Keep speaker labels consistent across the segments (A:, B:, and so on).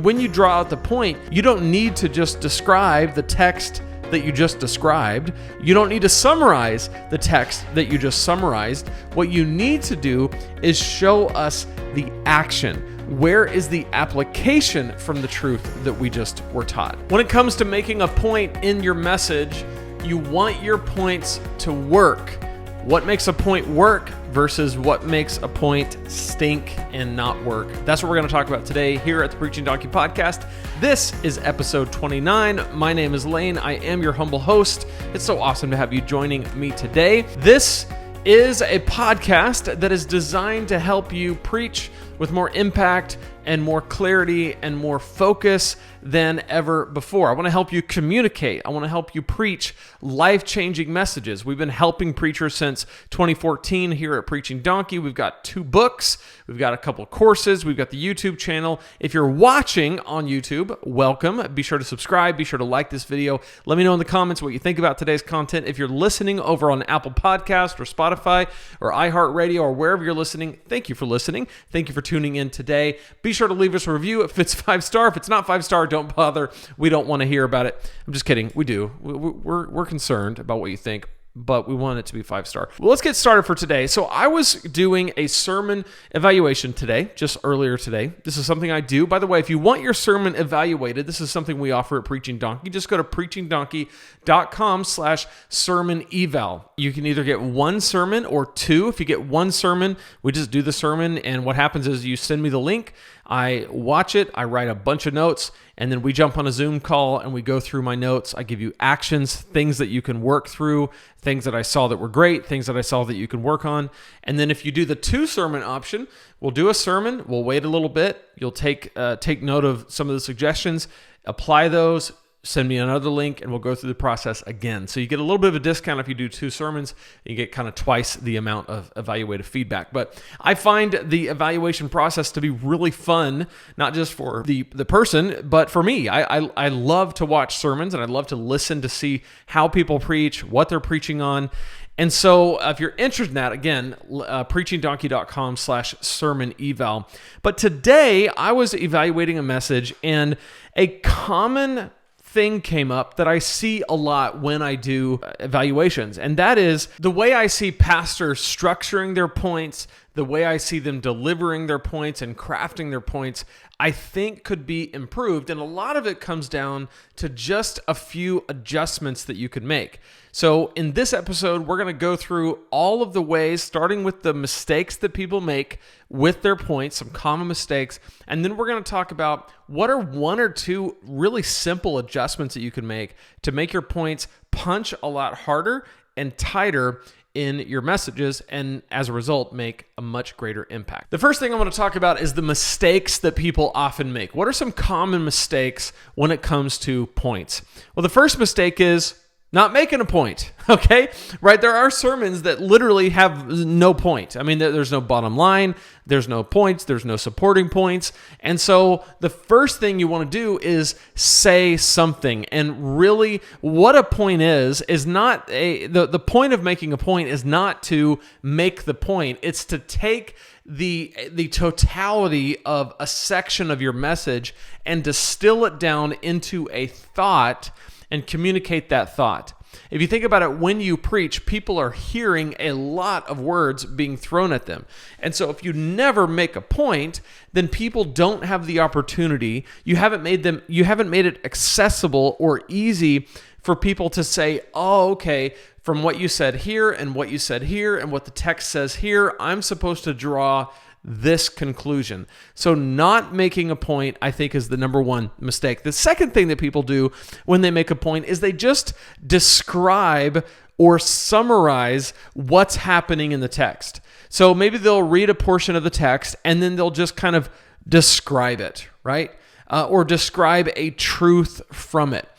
A: when you draw out the point, you don't need to just describe the text that you just described. You don't need to summarize the text that you just summarized. What you need to do is show us the action. Where is the application from the truth that we just were taught? When it comes to making a point in your message, you want your points to work. What makes a point work versus what makes a point stink and not work? That's what we're going to talk about today here at the Preaching Donkey Podcast. This is episode 29. My name is Lane. I am your humble host. It's so awesome to have you joining me today. This is a podcast that is designed to help you preach with more impact and more clarity and more focus than ever before. I want to help you communicate. I want to help you preach life-changing messages. We've been helping preachers since 2014 here at Preaching Donkey. We've got 2 books. We've got a couple of courses. We've got the YouTube channel. If you're watching on YouTube, welcome. Be sure to subscribe. Be sure to like this video. Let me know in the comments what you think about today's content. If you're listening over on Apple Podcast or Spotify or iHeartRadio or wherever you're listening, thank you for listening. Thank you for tuning in today. Be sure to leave us a review if it's 5-star. If it's not 5-star, don't bother. We don't want to hear about it. I'm just kidding. We do. We're concerned about what you think, but we want it to be 5-star. Well, let's get started for today. So I was doing a sermon evaluation today, just earlier today. This is something I do. By the way, if you want your sermon evaluated, this is something we offer at Preaching Donkey. Just go to preachingdonkey.com/sermon eval. You can either get 1 sermon or 2. If you get 1 sermon, we just do the sermon, and what happens is you send me the link, I watch it, I write a bunch of notes, and then we jump on a Zoom call and we go through my notes. I give you actions, things that you can work through, things that I saw that were great, things that I saw that you can work on. And then if you do the 2 sermon option, we'll do a sermon, we'll wait a little bit, you'll take note of some of the suggestions, apply those, send me another link, and we'll go through the process again. So you get a little bit of a discount if you do 2 sermons. You get kind of twice the amount of evaluative feedback. But I find the evaluation process to be really fun, not just for the person, but for me. I love to watch sermons, and I love to listen to see how people preach, what they're preaching on. And so if you're interested in that, again, preachingdonkey.com/sermon eval. But today I was evaluating a message, and a common thing came up that I see a lot when I do evaluations, and that is the way I see pastors structuring their points, the way I see them delivering their points and crafting their points, I think could be improved. And a lot of it comes down to just a few adjustments that you could make. So in this episode, we're going to go through all of the ways, starting with the mistakes that people make with their points, some common mistakes, and then we're going to talk about what are 1 or 2 really simple adjustments that you can make to make your points punch a lot harder and tighter in your messages, and as a result, make a much greater impact. The first thing I want to talk about is the mistakes that people often make. What are some common mistakes when it comes to points? Well, the first mistake is not making a point, okay? Right? There are sermons that literally have no point. I mean, there's no bottom line, there's no points, there's no supporting points. And so the first thing you want to do is say something. And really, what a point is not the point of making a point is not to make the point. It's to take the totality of a section of your message and distill it down into a thought and communicate that thought. If you think about it, when you preach, people are hearing a lot of words being thrown at them. And so if you never make a point, then people don't have the opportunity. You haven't made it accessible or easy for people to say, oh, okay, from what you said here and what you said here and what the text says here, I'm supposed to draw this conclusion. So not making a point, I think, is the number 1 mistake. The second thing that people do when they make a point is they just describe or summarize what's happening in the text. So maybe they'll read a portion of the text and then they'll just kind of describe it, right? Or describe a truth from it.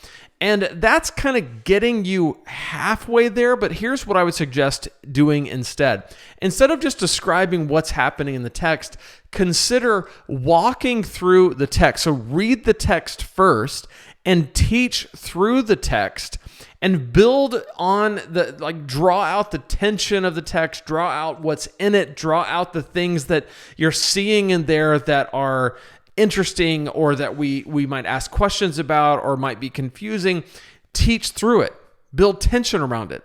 A: And that's kind of getting you halfway there, but here's what I would suggest doing instead. Instead of just describing what's happening in the text, consider walking through the text. So read the text first and teach through the text and build on draw out the tension of the text, draw out what's in it, draw out the things that you're seeing in there that are interesting or that we might ask questions about or might be confusing, teach through it. Build tension around it.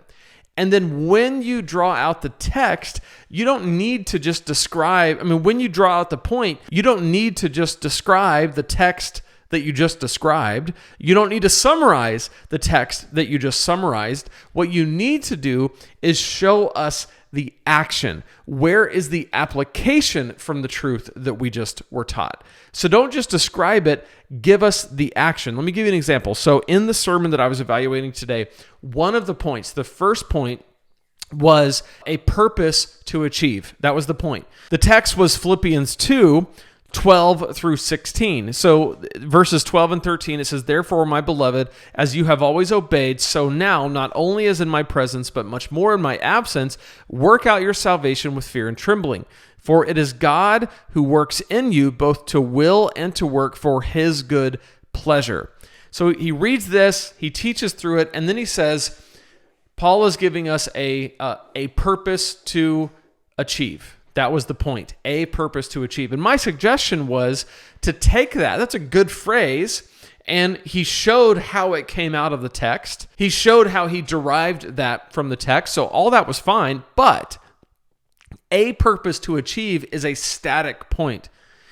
A: And then when you draw out the text, you don't need to just describe, when you draw out the point, you don't need to just describe the text that you just described. You don't need to summarize the text that you just summarized. What you need to do is show us the action. Where is the application from the truth that we just were taught? So don't just describe it, give us the action. Let me give you an example. So in the sermon that I was evaluating today, one of the points, the first point, was a purpose to achieve. That was the point. The text was Philippians 2:12 through 16. So verses 12 and 13, it says, "Therefore, my beloved, as you have always obeyed, so now, not only as in my presence, but much more in my absence, work out your salvation with fear and trembling. For it is God who works in you both to will and to work for his good pleasure." So he reads this, he teaches through it, and then he says, Paul is giving us a purpose to achieve. That was the point, a purpose to achieve. And my suggestion was to take that. That's a good phrase. And he showed how it came out of the text. He showed how he derived that from the text. So all that was fine. But a purpose to achieve is a static point.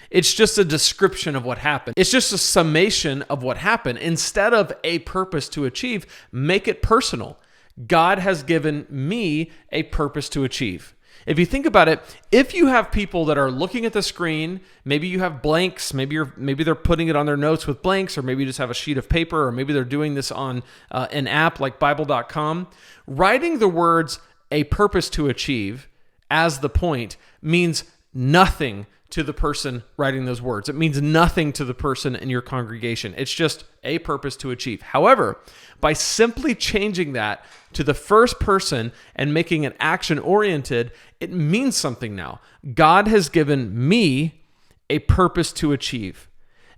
A: It's just a description of what happened. It's just a summation of what happened. Instead of a purpose to achieve, make it personal. God has given me a purpose to achieve. If you think about it, if you have people that are looking at the screen, maybe you have blanks, maybe they're putting it on their notes with blanks, or maybe you just have a sheet of paper, or maybe they're doing this on an app like Bible.com, writing the words "a purpose to achieve" as the point means nothing to the person writing those words. It means nothing to the person in your congregation. It's just a purpose to achieve. However, by simply changing that to the first person and making it action-oriented, it means something now. God has given me a purpose to achieve.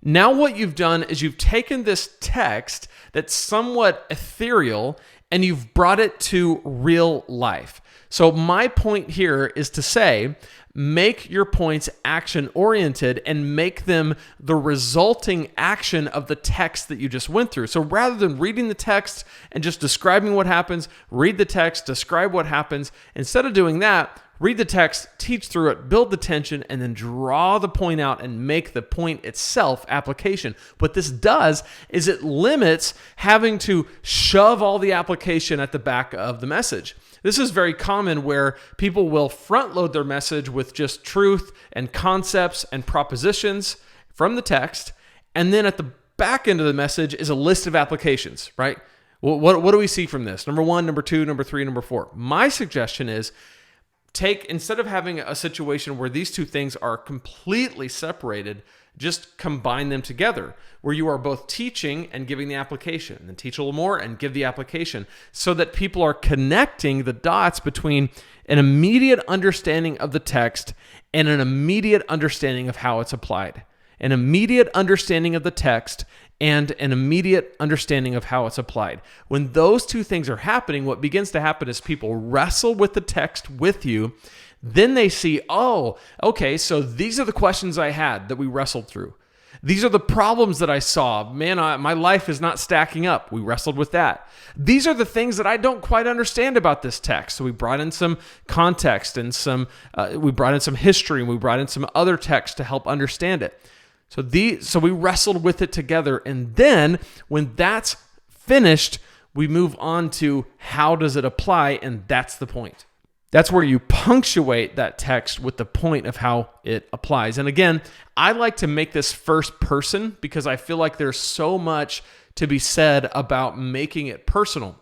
A: Now what you've done is you've taken this text that's somewhat ethereal and you've brought it to real life. So my point here is to say, make your points action-oriented and make them the resulting action of the text that you just went through. So rather than reading the text and just describing what happens, read the text, describe what happens. Instead of doing that, read the text, teach through it, build the tension, and then draw the point out and make the point itself application. What this does is it limits having to shove all the application at the back of the message. This is very common where people will front load their message with just truth and concepts and propositions from the text. And then at the back end of the message is a list of applications, right? What do we see from this? Number 1, number 2, number 3, number 4. My suggestion is instead of having a situation where these two things are completely separated, just combine them together, where you are both teaching and giving the application, and teach a little more and give the application, so that people are connecting the dots between an immediate understanding of the text and an immediate understanding of how it's applied. An immediate understanding of the text and an immediate understanding of how it's applied. When those two things are happening, what begins to happen is people wrestle with the text with you. Then they see, oh, okay, so these are the questions I had that we wrestled through. These are the problems that I saw. Man, my life is not stacking up. We wrestled with that. These are the things that I don't quite understand about this text. So we brought in some context and we brought in some history, and we brought in some other text to help understand it. So we wrestled with it together. And then when that's finished, we move on to how does it apply, and that's the point. That's where you punctuate that text with the point of how it applies. And again, I like to make this first person because I feel like there's so much to be said about making it personal.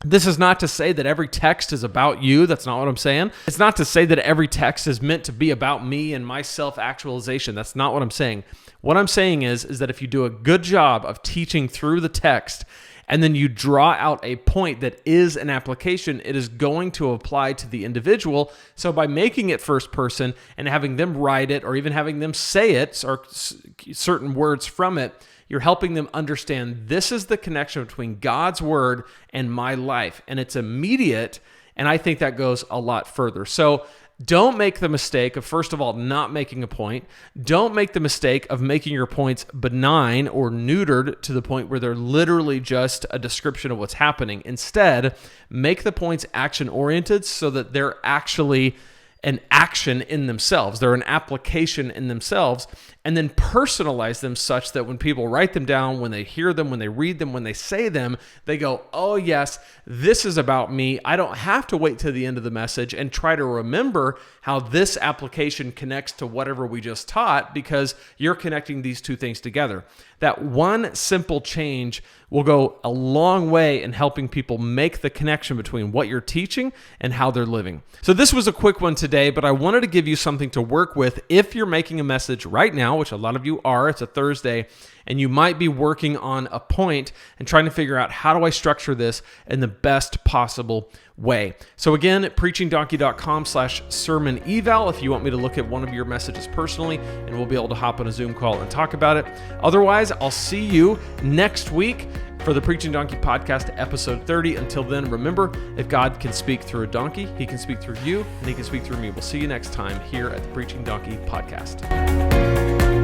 A: This is not to say that every text is about you. That's not what I'm saying. It's not to say that every text is meant to be about me and my self-actualization. That's not what I'm saying. What I'm saying is that if you do a good job of teaching through the text, and then you draw out a point that is an application, it is going to apply to the individual. So by making it first person and having them write it, or even having them say it, or certain words from it, you're helping them understand this is the connection between God's word and my life. And it's immediate, and I think that goes a lot further. So don't make the mistake of, first of all, not making a point. Don't make the mistake of making your points benign or neutered to the point where they're literally just a description of what's happening. Instead, make the points action-oriented so that they're actually an action in themselves. They're an application in themselves, and then personalize them such that when people write them down, when they hear them, when they read them, when they say them, they go, oh yes, this is about me. I don't have to wait to the end of the message and try to remember how this application connects to whatever we just taught, because you're connecting these two things together. That one simple change will go a long way in helping people make the connection between what you're teaching and how they're living. So this was a quick one today, but I wanted to give you something to work with if you're making a message right now, which a lot of you are. It's a Thursday, and you might be working on a point and trying to figure out, how do I structure this in the best possible way? So again, preachingdonkey.com/sermon eval if you want me to look at one of your messages personally, and we'll be able to hop on a Zoom call and talk about it. Otherwise, I'll see you next week for the Preaching Donkey Podcast, episode 30. Until then, remember, if God can speak through a donkey, he can speak through you, and he can speak through me. We'll see you next time here at the Preaching Donkey Podcast.